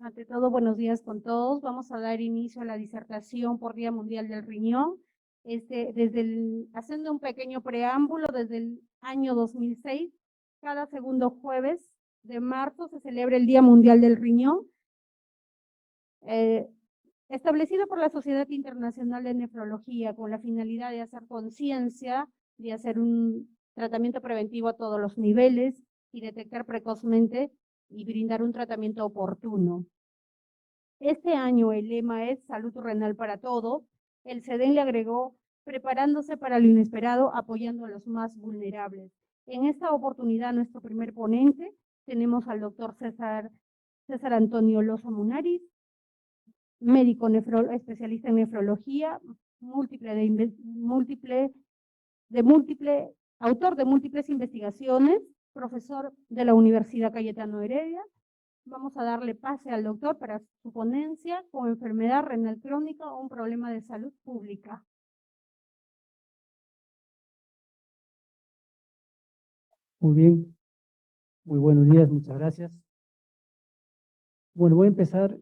Ante todo, buenos días con todos. Vamos a dar inicio a la disertación por Día Mundial del Riñón. Haciendo un pequeño preámbulo, desde el año 2006, cada segundo jueves de marzo se celebra el Día Mundial del Riñón, establecido por la Sociedad Internacional de Nefrología con la finalidad de hacer conciencia, de hacer un tratamiento preventivo a todos los niveles y detectar precozmente y brindar un tratamiento oportuno. Este año el lema es Salud Renal para Todos. El SEDEN le agregó preparándose para lo inesperado, apoyando a los más vulnerables. En esta oportunidad, nuestro primer ponente, tenemos al doctor César Antonio Loza Munariz, médico especialista en nefrología, autor de múltiples investigaciones, profesor de la Universidad Cayetano Heredia. Vamos a darle pase al doctor para su ponencia con enfermedad renal crónica o un problema de salud pública. Muy bien, muy buenos días, muchas gracias. Bueno, voy a empezar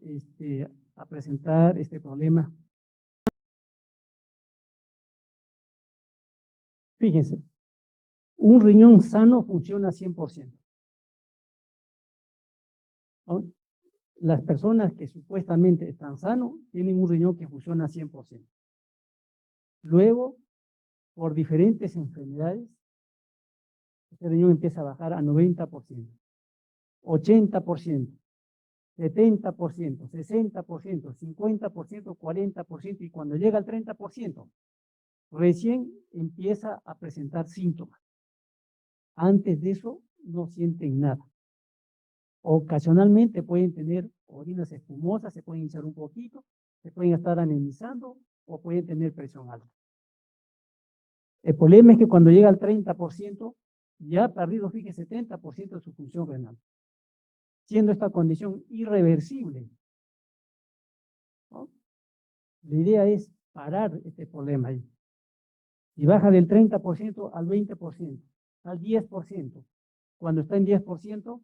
a presentar este problema. Fíjense, un riñón sano funciona 100%. ¿No? Las personas que supuestamente están sanos tienen un riñón que funciona 100%. Luego, por diferentes enfermedades, este riñón empieza a bajar a 90%, 80%, 70%, 60%, 50%, 40%, y cuando llega al 30%, recién empieza a presentar síntomas. Antes de eso, no sienten nada. Ocasionalmente pueden tener orinas espumosas, se pueden hinchar un poquito, se pueden estar anemizando o pueden tener presión alta. El problema es que cuando llega al 30%, ya ha perdido, fíjese, 70% de su función renal, siendo esta condición irreversible, ¿no? La idea es parar este problema ahí. Y baja del 30% al 20%, al 10%. Cuando está en 10%,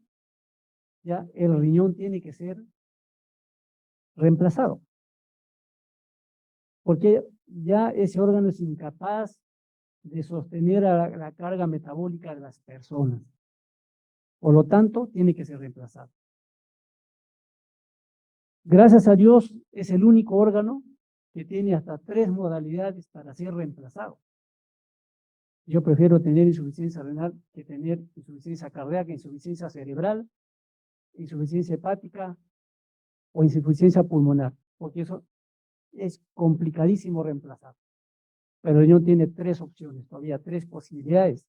ya el riñón tiene que ser reemplazado, porque ya ese órgano es incapaz de sostener la carga metabólica de las personas. Por lo tanto, tiene que ser reemplazado. Gracias a Dios, es el único órgano que tiene hasta 3 modalidades para ser reemplazado. Yo prefiero tener insuficiencia renal que tener insuficiencia cardíaca, insuficiencia cerebral, insuficiencia hepática o insuficiencia pulmonar, porque eso es complicadísimo reemplazar. Pero el riñón tiene 3 opciones, todavía 3 posibilidades.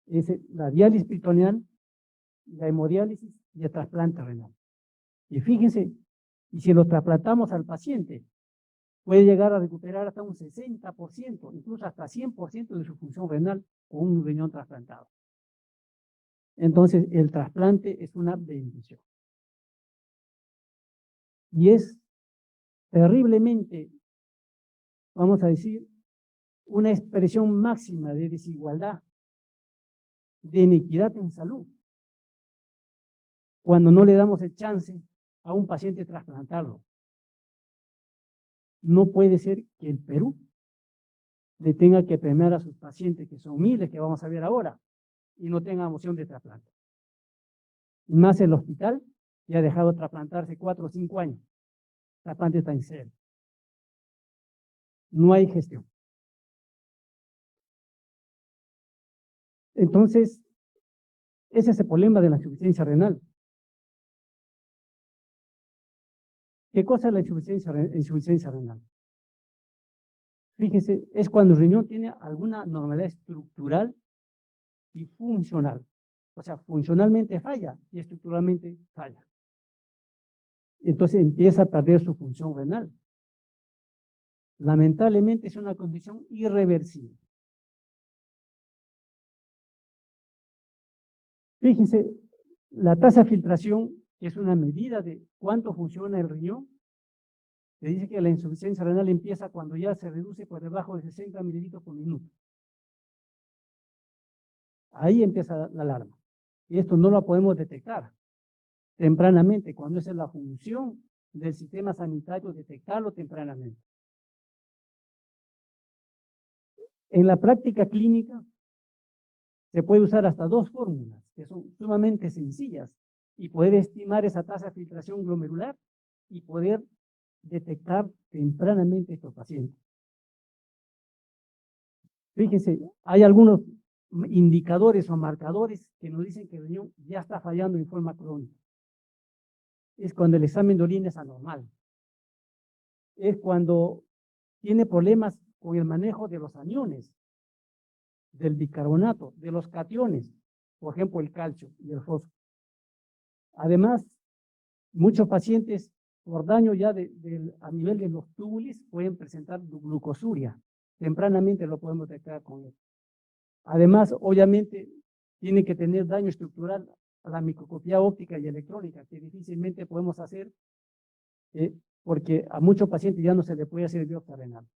Es la diálisis peritoneal, la hemodiálisis y el trasplante renal. Y fíjense, y si lo trasplantamos al paciente, puede llegar a recuperar hasta un 60%, incluso hasta 100% de su función renal con un riñón trasplantado. Entonces, el trasplante es una bendición. Y es terriblemente, vamos a decir, una expresión máxima de desigualdad, de inequidad en salud, cuando no le damos el chance a un paciente trasplantarlo. No puede ser que el Perú le tenga que premiar a sus pacientes, que son miles que vamos a ver ahora, y no tengan opción de trasplante. Más el hospital, ya ha dejado de trasplantarse 4 o 5 años. El trasplante está en cero. No hay gestión. Entonces, ese es el problema de la insuficiencia renal. ¿Qué cosa es la insuficiencia renal? Fíjense, es cuando el riñón tiene alguna normalidad estructural y funcional. O sea, funcionalmente falla y estructuralmente falla. Entonces empieza a perder su función renal. Lamentablemente es una condición irreversible. Fíjense, la tasa de filtración, que es una medida de cuánto funciona el riñón, le dice que la insuficiencia renal empieza cuando ya se reduce por debajo de 60 mililitros por minuto. Ahí empieza la alarma. Y esto no lo podemos detectar. tempranamente, cuando esa es la función del sistema sanitario, detectarlo tempranamente. En la práctica clínica se puede usar hasta 2 fórmulas que son sumamente sencillas y poder estimar esa tasa de filtración glomerular y poder detectar tempranamente estos pacientes. Fíjense, hay algunos indicadores o marcadores que nos dicen que el riñón ya está fallando en forma crónica. Es cuando el examen de orina es anormal. Es cuando tiene problemas con el manejo de los aniones, del bicarbonato, de los cationes, por ejemplo, el calcio y el fósforo. Además, muchos pacientes por daño ya a nivel de los túbulos pueden presentar glucosuria. Tempranamente lo podemos detectar con él. Además, obviamente, tiene que tener daño estructural a la microscopía óptica y electrónica, que difícilmente podemos hacer porque a muchos pacientes ya no se le puede hacer biopsia renal.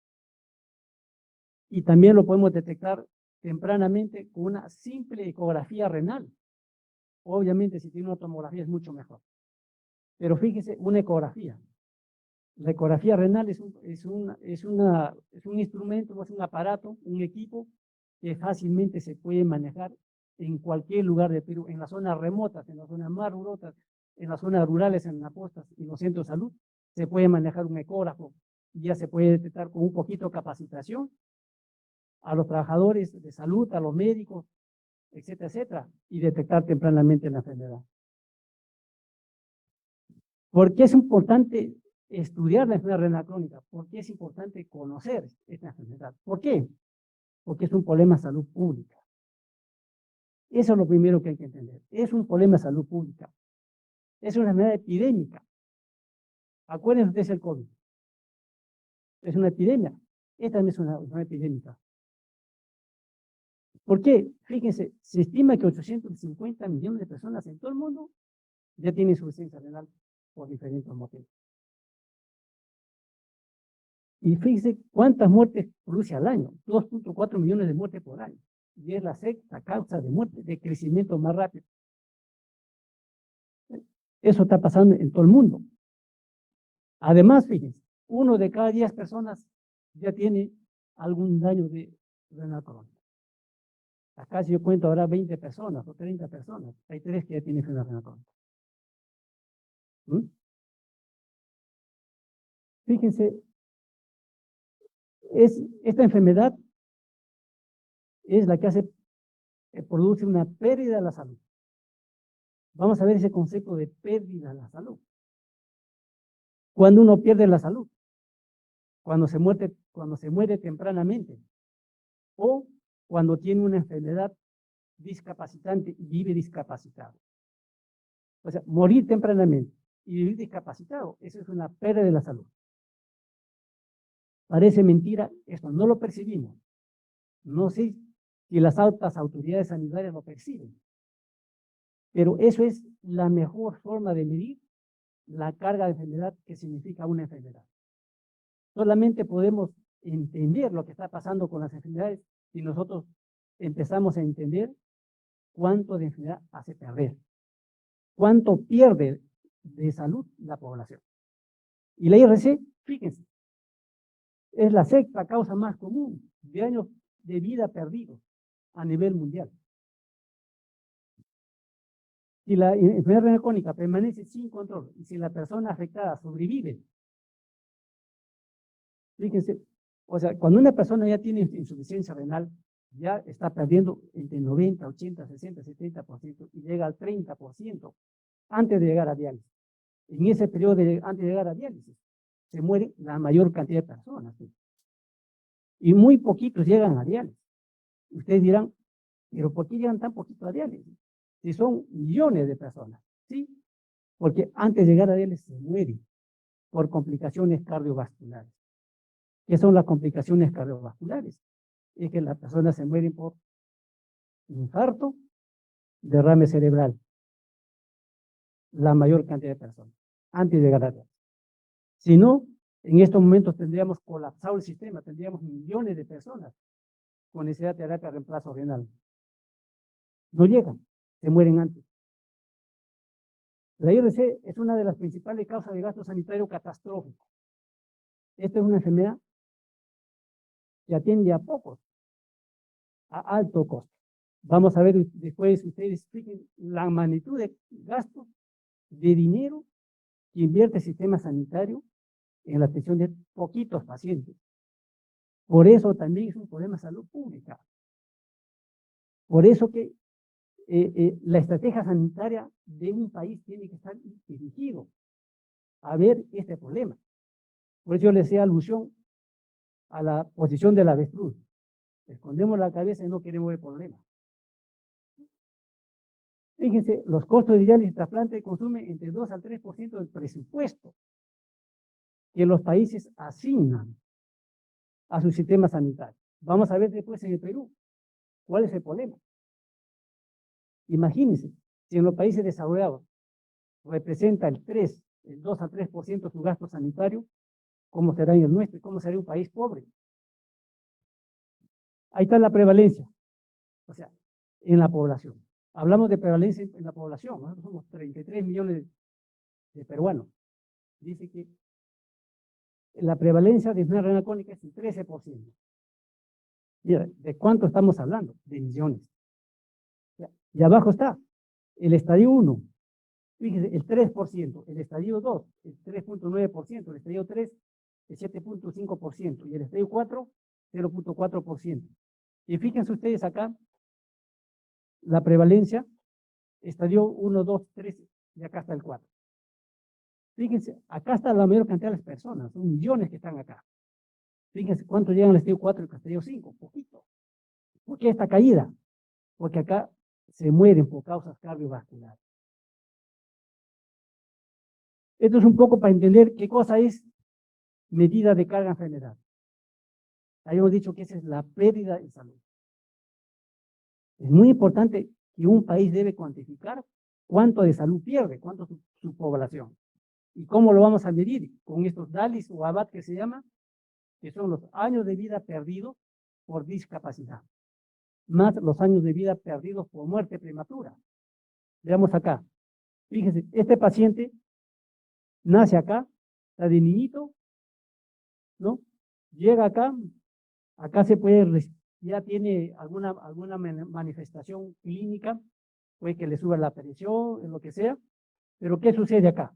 Y también lo podemos detectar tempranamente con una simple ecografía renal. Obviamente, si tiene una tomografía es mucho mejor. Pero fíjese, una ecografía. La ecografía renal es un instrumento, es un aparato, un equipo que fácilmente se puede manejar en cualquier lugar de Perú, en las zonas remotas, en las zonas más rurales, en las zonas rurales, en las postas, en los centros de salud, se puede manejar un ecógrafo y ya se puede detectar con un poquito de capacitación a los trabajadores de salud, a los médicos, etcétera, etcétera, y detectar tempranamente la enfermedad. ¿Por qué es importante estudiar la enfermedad renal crónica? ¿Por qué es importante conocer esta enfermedad? ¿Por qué? Porque es un problema de salud pública. Eso es lo primero que hay que entender. Es un problema de salud pública. Es una enfermedad epidémica. Acuérdense ustedes el COVID. Es una epidemia. Esta también es una enfermedad epidémica. ¿Por qué? Fíjense, se estima que 850 millones de personas en todo el mundo ya tienen insuficiencia renal por diferentes motivos. Y fíjense cuántas muertes produce al año, 2.4 millones de muertes por año. Y es la sexta causa de muerte, de crecimiento más rápido. Eso está pasando en todo el mundo. Además, fíjense, 1 de cada 10 personas ya tiene algún daño de renal crónica. Acá si yo cuento habrá 20 personas o 30 personas. Hay 3 que ya tienen enfermedad renal crónica. Fíjense, esta enfermedad es la que produce una pérdida de la salud. Vamos a ver ese concepto de pérdida de la salud. Cuando uno pierde la salud, cuando se muere tempranamente, o cuando tiene una enfermedad discapacitante y vive discapacitado. O sea, morir tempranamente y vivir discapacitado, eso es una pérdida de la salud. Parece mentira, esto no lo percibimos. No sé si las altas autoridades sanitarias lo perciben, pero eso es la mejor forma de medir la carga de enfermedad que significa una enfermedad. Solamente podemos entender lo que está pasando con las enfermedades si nosotros empezamos a entender cuánto de enfermedad hace perder, cuánto pierde de salud la población. Y la IRC, fíjense, es la sexta causa más común de años de vida perdidos a nivel mundial. Si la enfermedad renal crónica permanece sin control y si la persona afectada sobrevive, fíjense, o sea, cuando una persona ya tiene insuficiencia renal, ya está perdiendo entre 90, 80, 60, 70% y llega al 30% antes de llegar a diálisis. En ese periodo antes de llegar a diálisis, se muere la mayor cantidad de personas. ¿Sí? Y muy poquitos llegan a diálisis. Ustedes dirán, pero ¿por qué llegan tan poquito a diálisis? Si son millones de personas, ¿sí? Porque antes de llegar a diálisis se mueren por complicaciones cardiovasculares. ¿Qué son las complicaciones cardiovasculares? Es que las personas se mueren por infarto, derrame cerebral. La mayor cantidad de personas, antes de llegar a diálisis. Si no, en estos momentos tendríamos colapsado el sistema, tendríamos millones de personas con necesidad de terapia de reemplazo renal. No llegan, se mueren antes. La IRC es una de las principales causas de gasto sanitario catastrófico. Esta es una enfermedad que atiende a pocos, a alto costo. Vamos a ver después, ustedes expliquen la magnitud de gastos de dinero que invierte el sistema sanitario en la atención de poquitos pacientes. Por eso también es un problema de salud pública. Por eso que la estrategia sanitaria de un país tiene que estar dirigido a ver este problema. Por eso yo le hacía alusión a la posición del avestruz. Escondemos la cabeza y no queremos ver problemas. Fíjense, los costos de diálisis y trasplante consumen entre 2 al 3% del presupuesto que los países asignan a su sistema sanitario. Vamos a ver después en el Perú cuál es el problema. Imagínense, si en los países desarrollados representa el 2 al 3% su gasto sanitario, ¿cómo será en el nuestro? ¿Cómo será un país pobre? Ahí está la prevalencia, o sea, en la población. Hablamos de prevalencia en la población, nosotros somos 33 millones de peruanos. Dice que la prevalencia de enfermedad renal crónica es el 13%. Mira, ¿de cuánto estamos hablando? De millones. Y abajo está el estadio 1, fíjense, el 3%, el estadio 2, el 3.9%, el estadio 3, el 7.5%, y el estadio 4, 0.4%. Y fíjense ustedes acá, la prevalencia, estadio 1, 2, 3, y acá está el 4. Fíjense, acá está la mayor cantidad de las personas, son millones que están acá. Fíjense cuánto llegan al estadio 4 y al estadio 5, poquito. ¿Por qué esta caída? Porque acá se mueren por causas cardiovasculares. Esto es un poco para entender qué cosa es medida de carga enfermedad. Habíamos dicho que esa es la pérdida de salud. Es muy importante que un país debe cuantificar cuánto de salud pierde, cuánto su población. ¿Y cómo lo vamos a medir? Con estos DALIs o ABAT que se llama, que son los años de vida perdidos por discapacidad, más los años de vida perdidos por muerte prematura. Veamos acá. Fíjense, este paciente nace acá, está de niñito, ¿no? Llega acá, acá se puede, ya tiene alguna manifestación clínica, puede que le suba la presión, lo que sea, pero ¿qué sucede acá?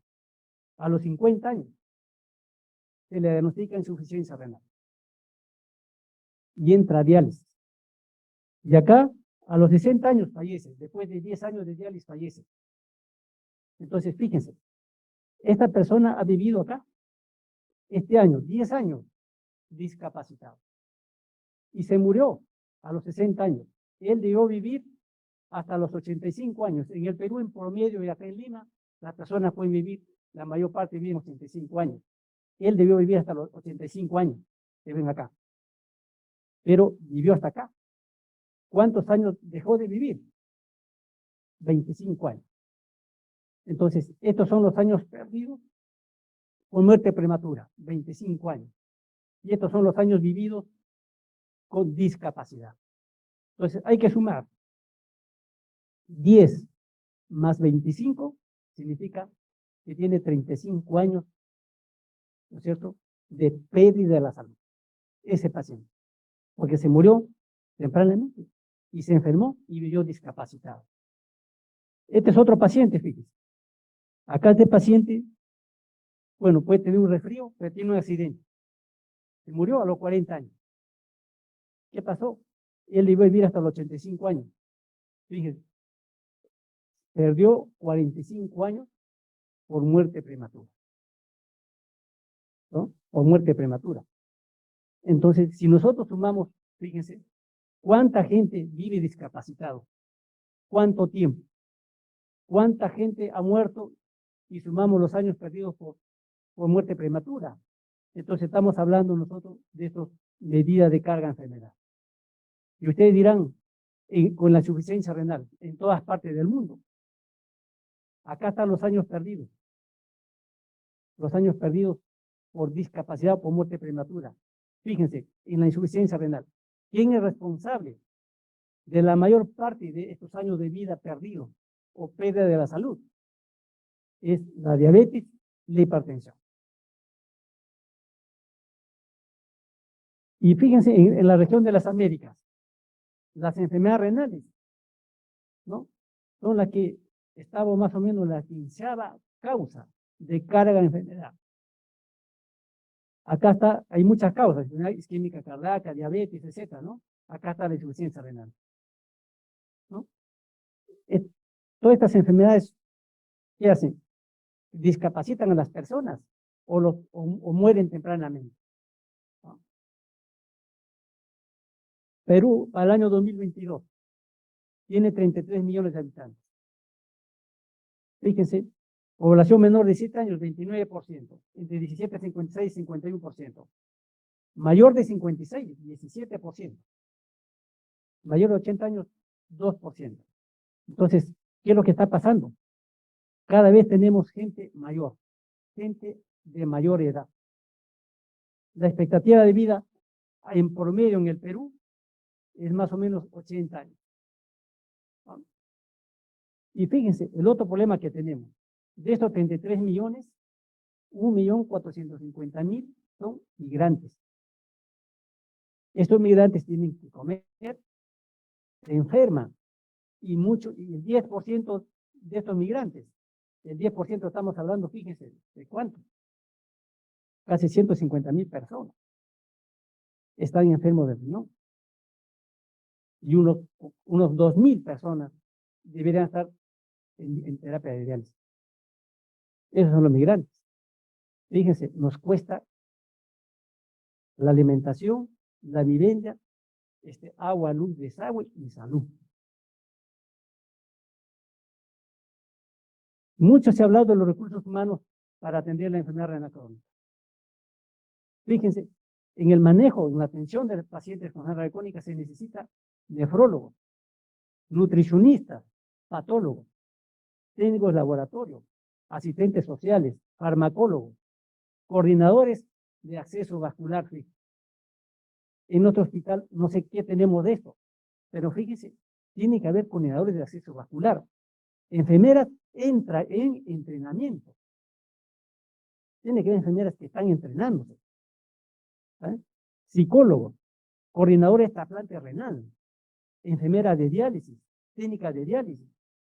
A los 50 años se le diagnostica insuficiencia renal y entra a diálisis. Y acá, a los 60 años fallece, después de 10 años de diálisis fallece. Entonces, fíjense, esta persona ha vivido acá, este año, 10 años, discapacitado. Y se murió a los 60 años. Él debió vivir hasta los 85 años. En el Perú, en promedio, y acá en Lima, las personas pueden vivir, la mayor parte viven 85 años. Él debió vivir hasta los 85 años, que ven acá. Pero vivió hasta acá. ¿Cuántos años dejó de vivir? 25 años. Entonces, estos son los años perdidos con muerte prematura, 25 años. Y estos son los años vividos con discapacidad. Entonces, hay que sumar 10 más 25, significa que tiene 35 años, ¿no es cierto?, de pérdida de la salud. Ese paciente, porque se murió tempranamente y se enfermó y vivió discapacitado. Este es otro paciente, fíjense. Acá este paciente, bueno, puede tener un resfrío, pero tiene un accidente. Se murió a los 40 años. ¿Qué pasó? Él iba a vivir hasta los 85 años. Fíjense, perdió 45 años por muerte prematura. ¿No? Por muerte prematura. Entonces, si nosotros sumamos, fíjense, ¿cuánta gente vive discapacitado? ¿Cuánto tiempo? ¿Cuánta gente ha muerto? Y sumamos los años perdidos por muerte prematura. Entonces estamos hablando nosotros de estas medidas de carga enfermedad. Y ustedes dirán, con la insuficiencia renal, en todas partes del mundo. Acá están los años perdidos. Los años perdidos por discapacidad o por muerte prematura. Fíjense, en la insuficiencia renal. ¿Quién es responsable de la mayor parte de estos años de vida perdidos o pérdida de la salud? es la diabetes y la hipertensión. Y fíjense, en la región de las Américas, las enfermedades renales, ¿no? Son las que estaba más o menos la 15ª causa de carga de enfermedad. Acá está, hay muchas causas, isquémica cardíaca, diabetes, etcétera, ¿no? Acá está la insuficiencia renal, ¿no? Todas estas enfermedades, ¿qué hacen? Discapacitan a las personas o mueren tempranamente, ¿no? Perú, para el año 2022, tiene 33 millones de habitantes. Fíjense, población menor de 7 años, 29%, entre 17 a 56, 51%. Mayor de 56, 17%. Mayor de 80 años, 2%. Entonces, ¿qué es lo que está pasando? Cada vez tenemos gente mayor, gente de mayor edad. La expectativa de vida en promedio en el Perú es más o menos 80 años. ¿No? Y fíjense, el otro problema que tenemos, de estos 33 millones, 1.450.000 son migrantes. Estos migrantes tienen que comer, se enferman, y el 10% de estos migrantes, el 10% estamos hablando, fíjense, ¿de cuánto? Casi 150.000 personas están enfermos de riñón. Y unos 2.000 personas deberían estar en terapia de diálisis. Esos son los migrantes. Fíjense, nos cuesta la alimentación, la vivienda, agua, luz, desagüe y salud. Mucho se ha hablado de los recursos humanos para atender la enfermedad renal crónica. Fíjense, en el manejo, en la atención de los pacientes con enfermedad renal crónica se necesita nefrólogo, nutricionista, patólogo, técnicos de laboratorio, asistentes sociales, farmacólogos, coordinadores de acceso vascular. En otro hospital no sé qué tenemos de esto, pero fíjense, tiene que haber coordinadores de acceso vascular. Enfermeras entra en entrenamiento. Tiene que haber enfermeras que están entrenándose. ¿Eh? Psicólogos, coordinadores de trasplante renal, enfermeras de diálisis, técnicas de diálisis,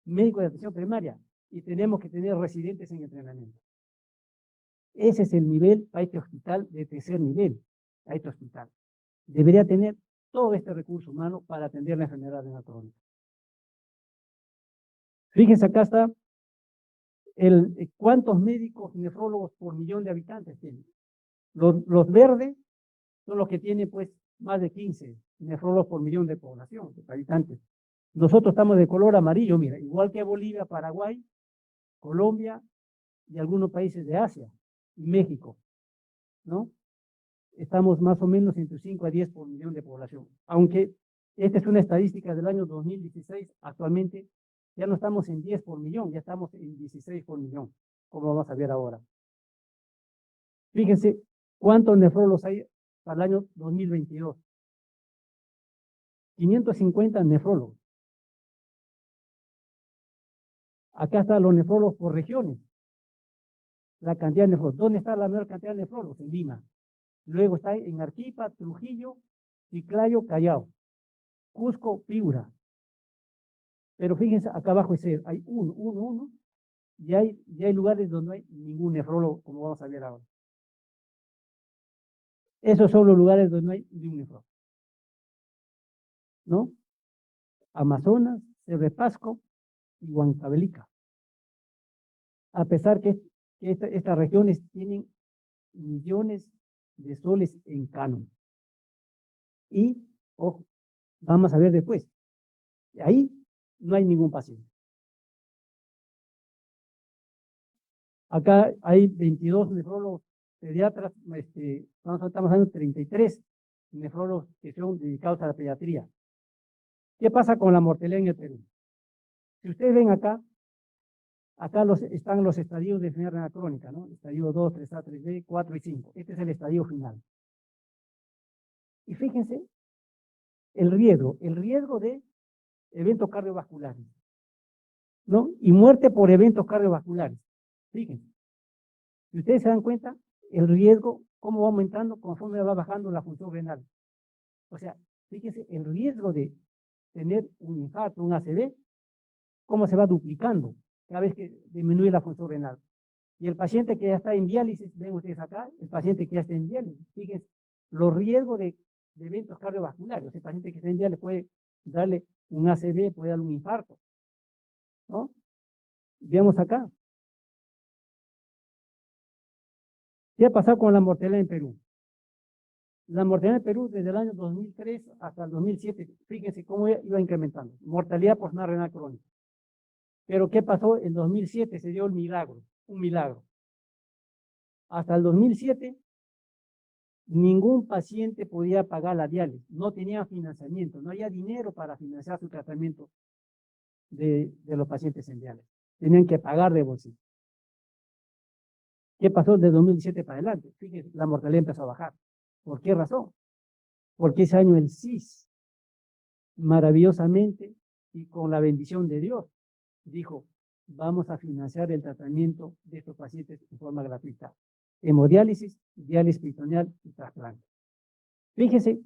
médicos de atención primaria, y tenemos que tener residentes en entrenamiento. Ese es el nivel para este hospital de tercer nivel, a este hospital. Debería tener todo este recurso humano para atender la enfermedad renal crónica. Fíjense, acá está cuántos médicos nefrólogos por millón de habitantes tienen. Los verdes son los que tienen pues más de 15 nefrólogos por millón de población, de habitantes. Nosotros estamos de color amarillo, mira, igual que Bolivia, Paraguay, Colombia y algunos países de Asia y México, ¿no? Estamos más o menos entre 5 a 10 por millón de población. Aunque esta es una estadística del año 2016, actualmente ya no estamos en 10 por millón, ya estamos en 16 por millón, como vamos a ver ahora. Fíjense cuántos nefrólogos hay para el año 2022. 550 nefrólogos. Acá están los nefrólogos por regiones. La cantidad de nefrólogos. ¿Dónde está la mayor cantidad de nefrólogos? En Lima. Luego está en Arequipa, Trujillo, Chiclayo, Callao, Cusco, Piura. Pero fíjense, acá abajo hay uno, y hay lugares donde no hay ningún nefrólogo, como vamos a ver ahora. Esos son los lugares donde no hay ningún nefrólogo, ¿no? Amazonas, Cerro de Pasco y Huancavelica. A pesar que estas regiones tienen millones de soles en canon. Y, ojo, vamos a ver después, ahí no hay ningún paciente. Acá hay 22 nefrólogos pediatras, estamos hablando de 33 nefrólogos que son dedicados a la pediatría. ¿Qué pasa con la mortalidad en el Perú? Si ustedes ven acá están los estadios de enfermedad renal crónica, ¿no? Estadio 2, 3A, 3B, 4 y 5. Este es el estadio final. Y fíjense el riesgo de eventos cardiovasculares, ¿no? Y muerte por eventos cardiovasculares. Fíjense. Si ustedes se dan cuenta, el riesgo, cómo va aumentando conforme va bajando la función renal. O sea, fíjense, el riesgo de tener un infarto, un ACV, cómo se va duplicando cada vez que disminuye la función renal. Y el paciente que ya está en diálisis, ven ustedes acá, el paciente que ya está en diálisis, fíjense, los riesgos de eventos cardiovasculares. El paciente que está en diálisis puede darle un ACV, puede darle un infarto, ¿no? Veamos acá. ¿Qué ha pasado con la mortalidad en Perú? La mortalidad en Perú desde el año 2003 hasta el 2007, fíjense cómo iba incrementando. Mortalidad por enfermedad renal crónica. Pero ¿qué pasó? En 2007 se dio el milagro, un milagro. Hasta el 2007, ningún paciente podía pagar la diálisis, no tenía financiamiento, no había dinero para financiar su tratamiento de los pacientes en diálisis. Tenían que pagar de bolsillo. ¿Qué pasó de 2007 para adelante? Fíjense, la mortalidad empezó a bajar. ¿Por qué razón? Porque ese año el CIS, maravillosamente y con la bendición de Dios, dijo, vamos a financiar el tratamiento de estos pacientes de forma gratuita. Hemodiálisis, diálisis peritoneal y trasplante. Fíjense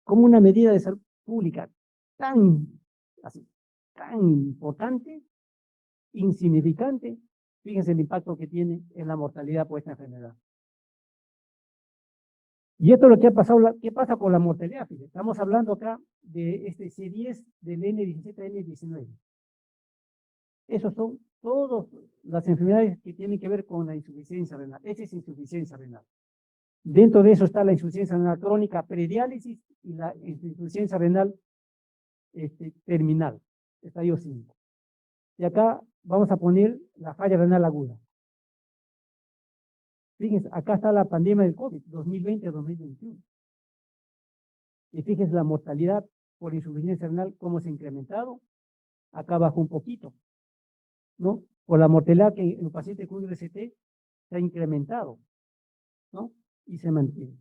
cómo una medida de salud pública tan importante, insignificante, fíjense el impacto que tiene en la mortalidad por esta enfermedad. Y esto es lo que ha pasado, ¿qué pasa con la mortalidad? Fíjense, estamos hablando acá de este C10, del N17, N19. Esos son todas las enfermedades que tienen que ver con la insuficiencia renal. Esa es insuficiencia renal. Dentro de eso está la insuficiencia renal crónica prediálisis y la insuficiencia renal terminal, estadio 5. Y acá vamos a poner la falla renal aguda. Fíjense, acá está la pandemia del COVID, 2020-2021. Y fíjense la mortalidad por insuficiencia renal, cómo se ha incrementado. Acá bajó un poquito, ¿no? Por la mortalidad que en los pacientes con IRCT se ha incrementado, ¿no? Y se mantiene.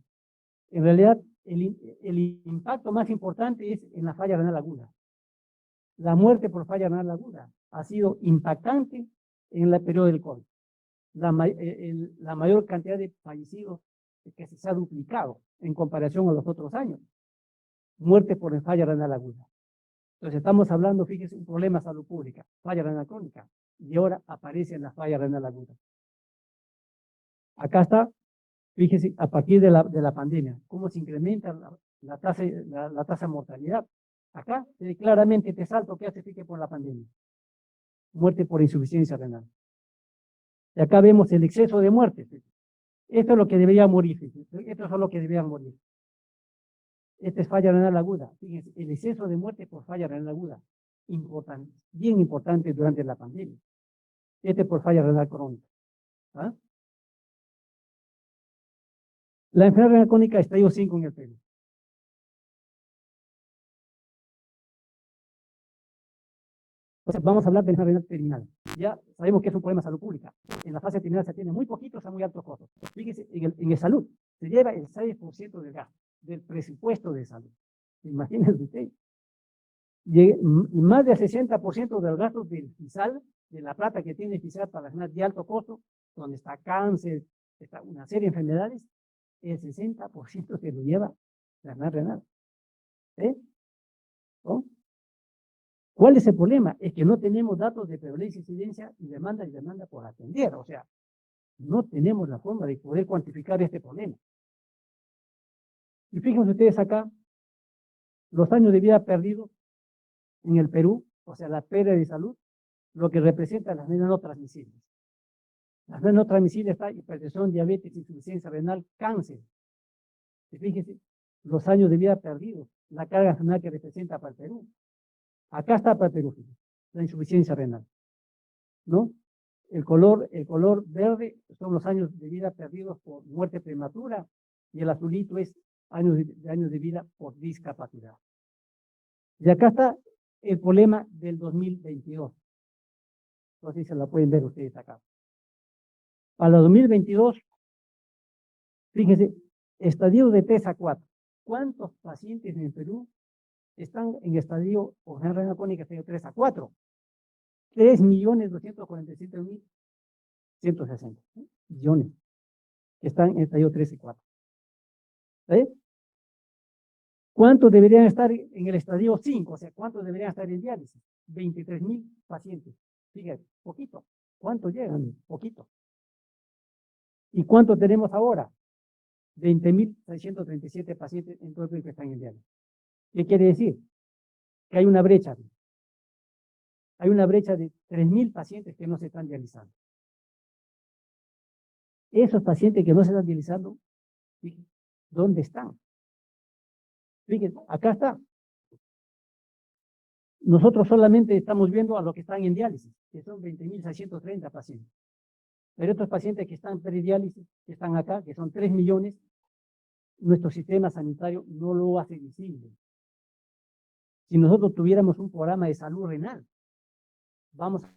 En realidad, el impacto más importante es en la falla renal aguda. La muerte por falla renal aguda ha sido impactante en el periodo del COVID. La mayor cantidad de fallecidos que se ha duplicado en comparación a los otros años. Muerte por falla renal aguda. Entonces estamos hablando, fíjense, un problema de salud pública, falla renal crónica, y ahora aparece la falla renal aguda. Acá está, fíjense, a partir de la pandemia, cómo se incrementa la tasa de mortalidad. Acá, claramente te salto que hace fíjate por la pandemia. Muerte por insuficiencia renal. Y acá vemos el exceso de muertes. Esto es lo que debería morir, fíjense. Esto es lo que deberían morir. Esta es falla renal aguda. Fíjense, el exceso de muerte por falla renal aguda. Importante, bien importante durante la pandemia. Este por falla renal crónica. ¿Ah? La enfermedad renal crónica estadio 5 en el Perú. Entonces, vamos a hablar de enfermedad renal terminal. Ya sabemos que es un problema de salud pública. En la fase terminal se tiene muy poquitos a muy altos costos. Fíjense, en el salud se lleva el 6% del gasto, del presupuesto de salud. Imagínense ustedes. Y más del 60% del gasto del FISAL, de la plata que tiene el FISAL para las de alto costo, donde está cáncer, está una serie de enfermedades, el 60% se lo lleva la enfermedad renal. ¿No? ¿Cuál es el problema? Es que no tenemos datos de prevalencia, incidencia y demanda por atender. O sea, no tenemos la forma de poder cuantificar este problema. Y fíjense ustedes acá, los años de vida perdidos en el Perú, o sea, la pérdida de salud, lo que representa las enfermedades no transmisibles. Las enfermedades no transmisibles está hipertensión, diabetes, insuficiencia renal, cáncer. Y fíjense, los años de vida perdidos, la carga renal que representa para el Perú. Acá está para el Perú, la insuficiencia renal, ¿no? El color verde son los años de vida perdidos por muerte prematura y el azulito es años de vida por discapacidad. Y acá está el problema del 2022. Entonces se la pueden ver ustedes acá. Para el 2022, fíjense, estadio de 3 a 4. ¿Cuántos pacientes en el Perú están en estadio o enfermedad renal crónica estadio 3 a 4? 3.247.000 160 millones que están en estadio 3 y 4. ¿Sí? ¿Cuántos deberían estar en el estadio 5? O sea, ¿cuántos deberían estar en diálisis? 23,000 pacientes. Fíjate, poquito. ¿Cuántos llegan? Poquito. ¿Y cuántos tenemos ahora? 20,637 pacientes en todo el país que están en diálisis. ¿Qué quiere decir? Que hay una brecha. Hay una brecha de 3,000 pacientes que no se están dializando. Esos pacientes que no se están dializando, ¿dónde están? Fíjense, acá está. Nosotros solamente estamos viendo a los que están en diálisis, que son 20,630 pacientes. Pero estos pacientes que están prediálisis, que están acá, que son 3 millones, nuestro sistema sanitario no lo hace visible. Si nosotros tuviéramos un programa de salud renal, vamos a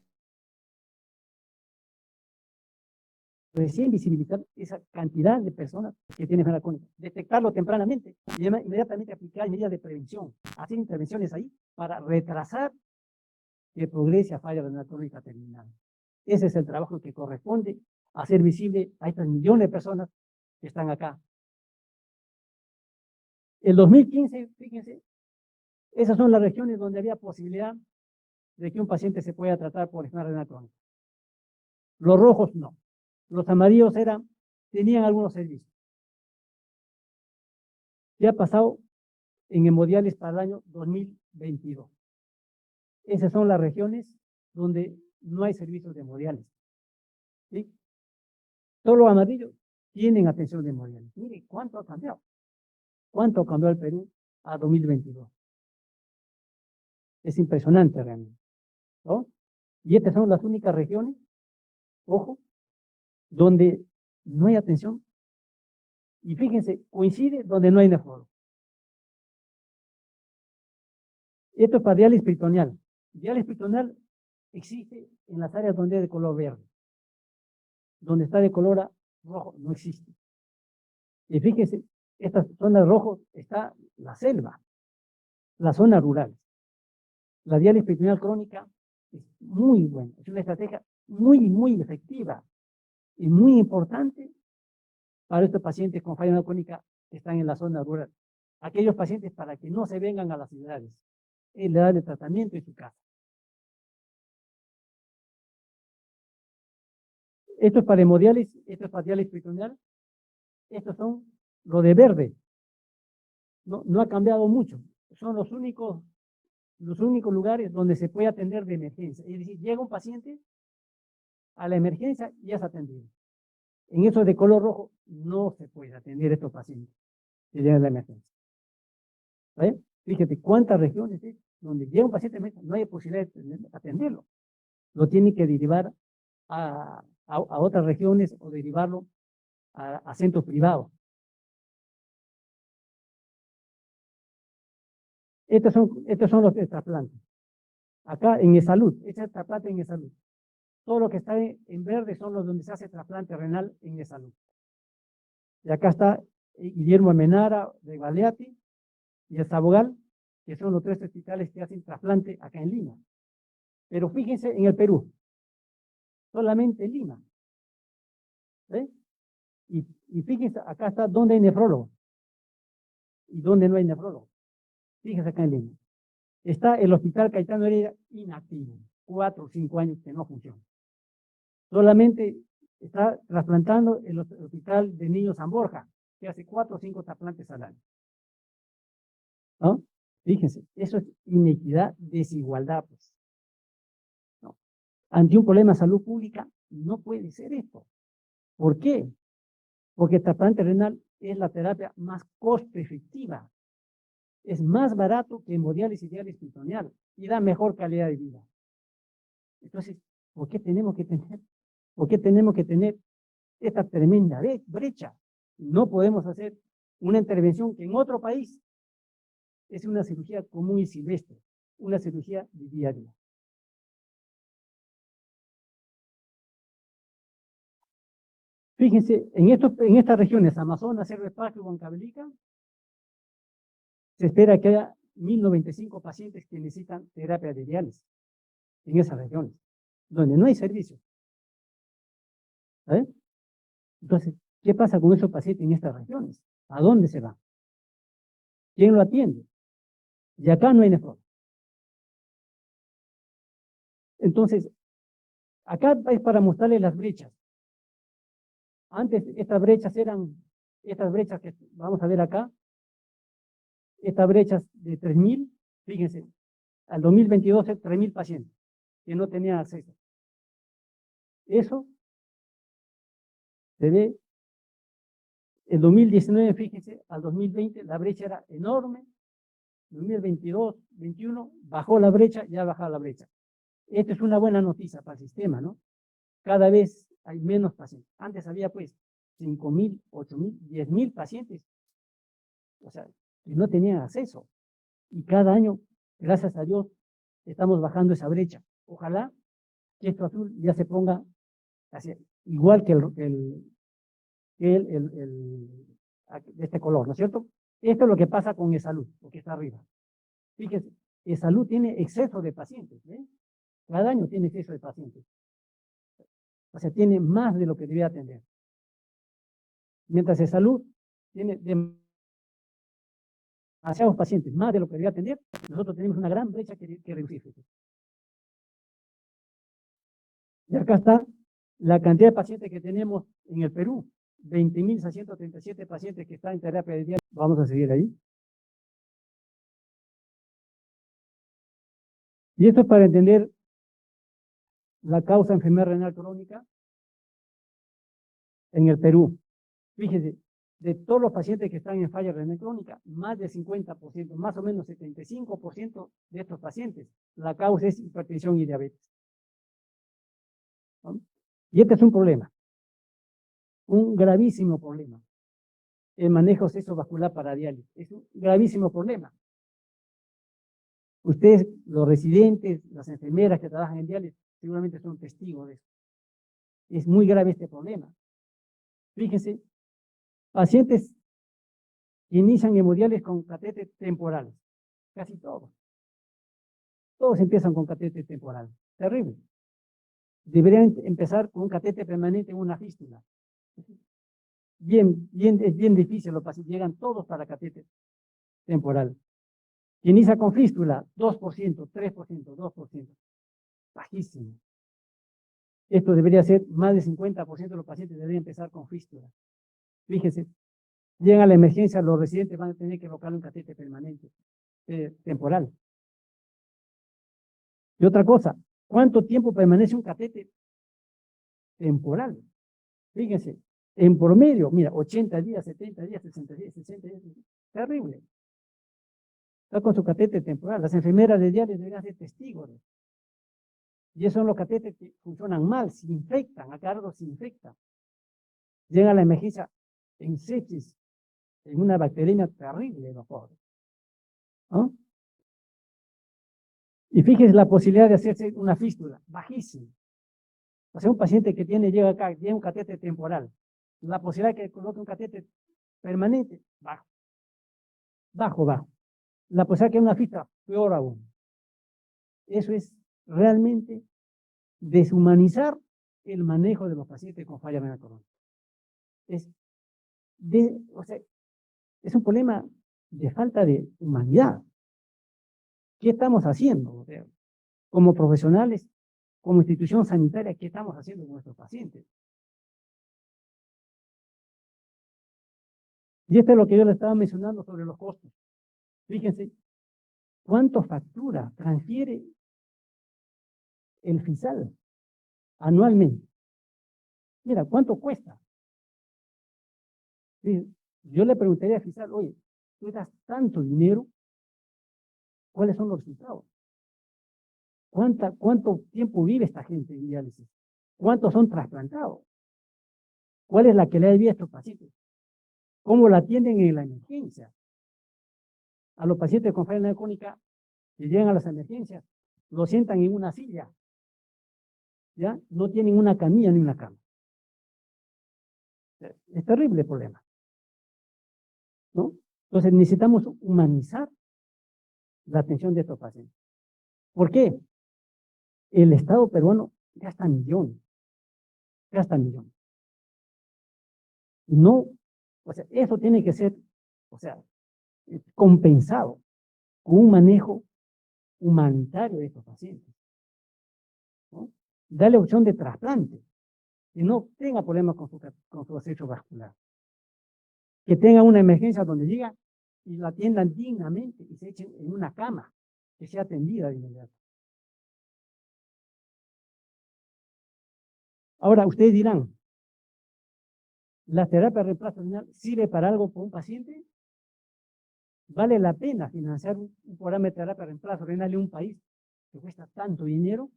recién visibilizar esa cantidad de personas que tienen enfermedad crónica, detectarlo tempranamente y inmediatamente aplicar medidas de prevención, hacer intervenciones ahí para retrasar que progrese a falla renal crónica terminal. Ese es el trabajo que corresponde hacer visible a estas millones de personas que están acá. El 2015, fíjense, esas son las regiones donde había posibilidad de que un paciente se pueda tratar por enfermedad renal crónica. Los rojos no. Los amarillos tenían algunos servicios. ¿Qué ha pasado en hemodiálisis para el año 2022? Esas son las regiones donde no hay servicios de hemodiálisis. ¿Sí? Todos los amarillos tienen atención de hemodiálisis. Mire, ¿cuánto ha cambiado? ¿Cuánto cambió el Perú a 2022? Es impresionante realmente, ¿no? Y estas son las únicas regiones, ojo, donde no hay atención. Y fíjense, coincide donde no hay nefrólogo. Esto es para diálisis peritoneal. Diálisis peritoneal existe en las áreas donde es de color verde. Donde está de color rojo, no existe. Y fíjense, estas zonas rojas está la selva, la zona rural. La diálisis peritoneal crónica es muy buena, es una estrategia muy efectiva y muy importante para estos pacientes con falla renal crónica que están en la zona rural. Aquellos pacientes para que no se vengan a las ciudades, le dan el tratamiento en su casa. Esto es para hemodiálisis, esto es para diálisis peritoneal. Estos son lo de verde. No ha cambiado mucho. Son los únicos lugares donde se puede atender de emergencia. Es decir, llega un paciente a la emergencia y ya es atendido. En eso de color rojo no se puede atender a estos pacientes que llegan a la emergencia. ¿Vale? Fíjate cuántas regiones es donde llega un paciente no hay posibilidad de atenderlo. Lo tienen que derivar a otras regiones o derivarlo a centros privados. Estos son los trasplantes. Acá en E-Salud, este es trasplante en E-Salud. Todo lo que está en verde son los donde se hace trasplante renal en E-Salud. Y acá está Guillermo Menara de Galeati y el Sabogal, que son los 3 hospitales que hacen trasplante acá en Lima. Pero fíjense en el Perú, solamente en Lima. ¿Sí? Y fíjense, acá está donde hay nefrólogo y donde no hay nefrólogo. Fíjense acá en Lima. Está el Hospital Cayetano Heredia inactivo, 4 o 5 años que no funciona. Solamente está trasplantando el Hospital de Niños San Borja, que hace 4 o 5 trasplantes al año. ¿No? Fíjense, eso es inequidad, desigualdad, pues. ¿No? Ante un problema de salud pública, no puede ser esto. ¿Por qué? Porque el trasplante renal es la terapia más costo efectiva. Es más barato que hemodiálisis y diálisis peritoneal y da mejor calidad de vida. Entonces, ¿por qué tenemos que tener esta tremenda brecha? No podemos hacer una intervención que en otro país es una cirugía común y silvestre, una cirugía de día a día. Fíjense, en estas regiones, Amazonas, Cerro de Pasco y Huancavelica, se espera que haya 1,095 pacientes que necesitan terapia de diálisis en esas regiones, donde no hay servicio. ¿sabes? Entonces, ¿qué pasa con esos pacientes en estas regiones? ¿A dónde se van? ¿Quién lo atiende? Y acá no hay nefrólogo. Entonces, acá es para mostrarles las brechas. Antes estas brechas que vamos a ver acá, estas brechas de 3.000, fíjense, al 2022 es 3.000 pacientes que no tenían acceso. Eso se ve, el 2019, fíjense, al 2020 la brecha era enorme, 2022, 2021, bajó la brecha, ya ha bajado la brecha. Esto es una buena noticia para el sistema, ¿no? Cada vez hay menos pacientes. Antes había pues 5.000, 8.000, 10.000 pacientes, o sea, que no tenían acceso. Y cada año, gracias a Dios, estamos bajando esa brecha. Ojalá que esto azul ya se ponga así, igual que de este color, ¿no es cierto? Esto es lo que pasa con salud, lo que está arriba. Fíjense, salud tiene exceso de pacientes, ¿eh? Cada año tiene exceso de pacientes. O sea, tiene más de lo que debe atender. Mientras salud tiene demasiados pacientes, más de lo que debe atender, nosotros tenemos una gran brecha que reducir. Y acá está la cantidad de pacientes que tenemos en el Perú. 20.637 pacientes que están en terapia de diálisis. Vamos a seguir ahí. Y esto es para entender la causa de enfermedad renal crónica en el Perú. Fíjese, de todos los pacientes que están en falla renal crónica, más del 50%, más o menos 75% de estos pacientes, la causa es hipertensión y diabetes. ¿No? Y este es un problema, un gravísimo problema. El manejo sexovascular para diálisis es un gravísimo problema. Ustedes, los residentes, las enfermeras que trabajan en diálisis, seguramente son testigos de eso. Es muy grave este problema. Fíjense, pacientes que inician hemodiálisis con catéter temporal, casi todos. Todos empiezan con catéter temporal. Terrible. Deberían empezar con un catéter permanente en una fístula. Es bien difícil, los pacientes llegan todos para catéter temporal. Inicia con fístula, 2%, 3%, 2%. Bajísimo. Esto debería ser más del 50% de los pacientes deberían empezar con fístula. Fíjense, llegan a la emergencia, los residentes van a tener que colocar un catéter permanente, temporal. Y otra cosa, ¿cuánto tiempo permanece un catéter temporal? Fíjense, en promedio, mira, 80 días, 70 días, 60 días, 60 días. Terrible. Está con su catéter temporal. Las enfermeras de diálisis deberían ser testigos. Y esos son los catéteres que funcionan mal, se infectan, a cargo se infectan. Llega a la emergencia en sepsis, en una bacteriemia terrible, los pobres. ¿No? Y fíjense la posibilidad de hacerse una fístula, bajísima. O sea, un paciente que llega acá, tiene un catéter temporal. La posibilidad de que coloque un catéter permanente, bajo. Bajo. La posibilidad de que una fístula, peor aún. Eso es realmente deshumanizar el manejo de los pacientes con falla renal crónica. O sea, es un problema de falta de humanidad. ¿Qué estamos haciendo? O sea, como profesionales, como institución sanitaria, ¿qué estamos haciendo con nuestros pacientes? Y esto es lo que yo le estaba mencionando sobre los costos. Fíjense, ¿cuánto factura, transfiere el FISAL anualmente? Mira, ¿cuánto cuesta? Sí, yo le preguntaría a FISAL, oye, tú das tanto dinero, ¿cuáles son los resultados? ¿Cuánto tiempo vive esta gente en diálisis? ¿Cuántos son trasplantados? ¿Cuál es la calidad de vida de estos pacientes? ¿Cómo la atienden en la emergencia? A los pacientes con falla renal crónica que llegan a las emergencias, los sientan en una silla, ¿ya? No tienen una camilla ni una cama. Es terrible el problema, ¿no? Entonces necesitamos humanizar la atención de estos pacientes. ¿Por qué? El Estado peruano gasta millones. No, o sea, eso tiene que ser, o sea, compensado con un manejo humanitario de estos pacientes, ¿no? Darle opción de trasplante, que no tenga problemas con su acecho vascular, que tenga una emergencia donde llega y la atiendan dignamente y se echen en una cama, que sea atendida de inmediato. Ahora, ustedes dirán, ¿la terapia de reemplazo renal sirve para algo por un paciente? ¿Vale la pena financiar un programa de terapia de reemplazo renal en un país que cuesta tanto dinero?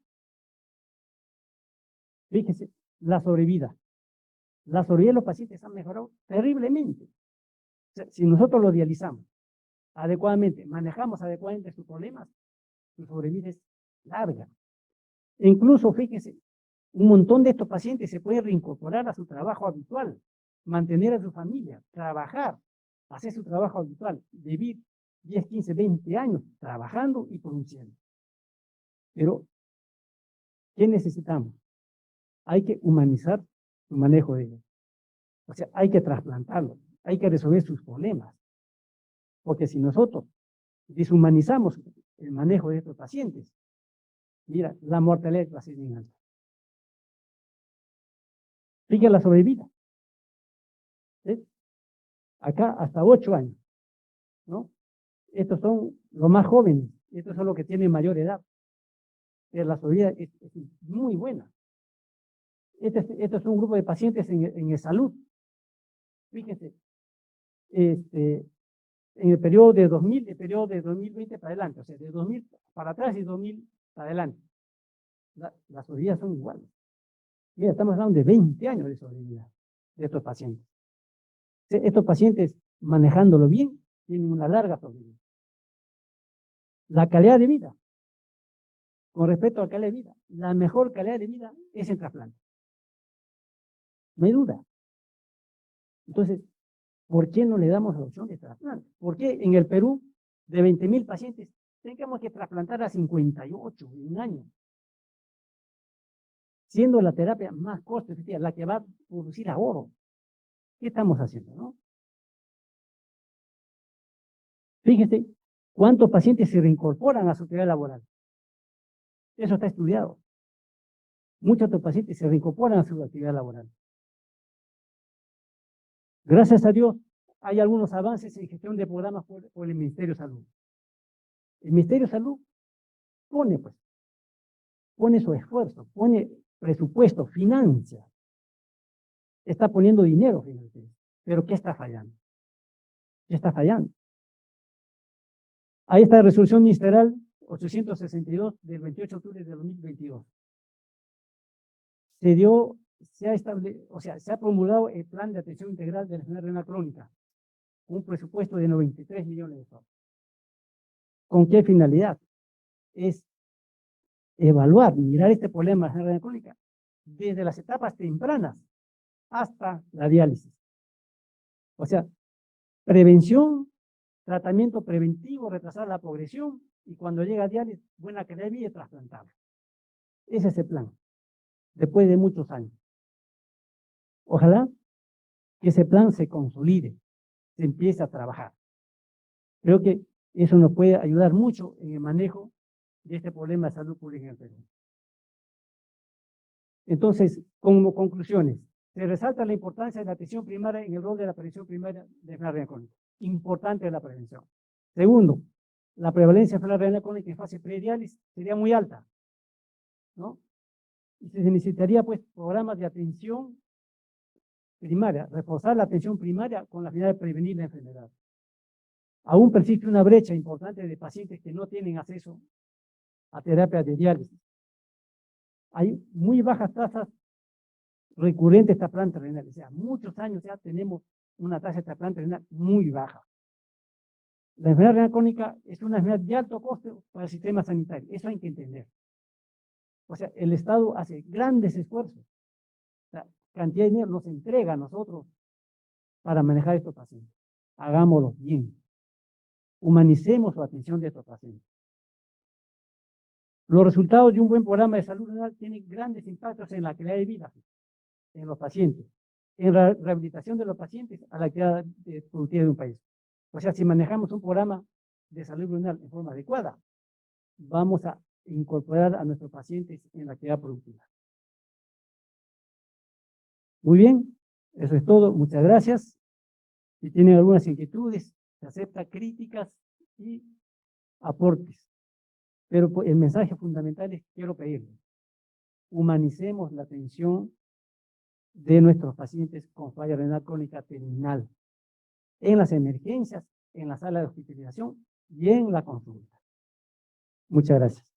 Fíjese, la sobrevida. La sobrevida de los pacientes ha mejorado terriblemente. O sea, si nosotros lo dializamos adecuadamente, manejamos adecuadamente sus problemas, su sobrevida es larga. E incluso, fíjese, un montón de estos pacientes se pueden reincorporar a su trabajo habitual, mantener a su familia, trabajar, hacer su trabajo habitual, vivir 10, 15, 20 años trabajando y produciendo. Pero, ¿qué necesitamos? Hay que humanizar su manejo de ellos. O sea, hay que trasplantarlo, hay que resolver sus problemas. Porque si nosotros deshumanizamos el manejo de estos pacientes, mira, la mortalidad va a ser bien alta. Fíjate la sobrevida. ¿Sí? Acá hasta 8 años, ¿no? Estos son los más jóvenes, estos son los que tienen mayor edad. Pero la sobrevida es muy buena. Este es un grupo de pacientes en salud. Fíjense, en el periodo de 2000, el periodo de 2020 para adelante, o sea, de 2000 para atrás y 2000 para adelante. Las sobrevidas son iguales. Mira, estamos hablando de 20 años de sobrevida de estos pacientes. Estos pacientes, manejándolo bien, tienen una larga sobrevida. La calidad de vida, con respecto a la calidad de vida, la mejor calidad de vida es el trasplante. No hay duda. Entonces, ¿por qué no le damos la opción de trasplante? ¿Por qué en el Perú, de 20,000 pacientes, tengamos que trasplantar a 58 en un año? Siendo la terapia más costo efectiva, la que va a producir ahorro. ¿Qué estamos haciendo, no? Fíjense cuántos pacientes se reincorporan a su actividad laboral. Eso está estudiado. Muchos de estos pacientes se reincorporan a su actividad laboral. Gracias a Dios, hay algunos avances en gestión de programas por el Ministerio de Salud. El Ministerio de Salud pone su esfuerzo, pone presupuesto, financia. Está poniendo dinero, fíjense. Pero ¿qué está fallando? ¿Qué está fallando? Ahí está la resolución ministerial 862 del 28 de octubre de 2022. Se ha promulgado el plan de atención integral de la enfermedad renal crónica, un presupuesto de 93 millones de soles. ¿Con qué finalidad? Es evaluar, mirar este problema de la enfermedad renal crónica desde las etapas tempranas hasta la diálisis. O sea, prevención, tratamiento preventivo, retrasar la progresión y cuando llega a diálisis, buena calidad de vida y trasplantarlo. Ese es el plan, después de muchos años. Ojalá que ese plan se consolide, se empiece a trabajar. Creo que eso nos puede ayudar mucho en el manejo de este problema de salud pública en el Perú. Entonces, como conclusiones, se resalta la importancia de la atención primaria en el rol de la prevención primaria de enfermedad renal crónica. Importante la prevención. Segundo, la prevalencia de enfermedad renal crónica en fase prediálisis sería muy alta, ¿no? Y se necesitaría, pues, programas de atención primaria, reforzar la atención primaria con la finalidad de prevenir la enfermedad. Aún persiste una brecha importante de pacientes que no tienen acceso a terapias de diálisis. Hay muy bajas tasas recurrentes de trasplante renal. O sea, muchos años ya tenemos una tasa de trasplante renal muy baja. La enfermedad renal crónica es una enfermedad de alto costo para el sistema sanitario. Eso hay que entender. O sea, el Estado hace grandes esfuerzos. La cantidad de dinero nos entrega a nosotros para manejar estos pacientes. Hagámoslo bien. Humanicemos la atención de estos pacientes. Los resultados de un buen programa de salud renal tienen grandes impactos en la calidad de vida en los pacientes. en la rehabilitación de los pacientes a la actividad productiva de un país. O sea, si manejamos un programa de salud renal en forma adecuada, vamos a incorporar a nuestros pacientes en la actividad productiva. Muy bien, eso es todo. Muchas gracias. Si tienen algunas inquietudes, se acepta críticas y aportes. Pero el mensaje fundamental es, quiero pedirles, humanicemos la atención de nuestros pacientes con falla renal crónica terminal, en las emergencias, en la sala de hospitalización y en la consulta. Muchas gracias.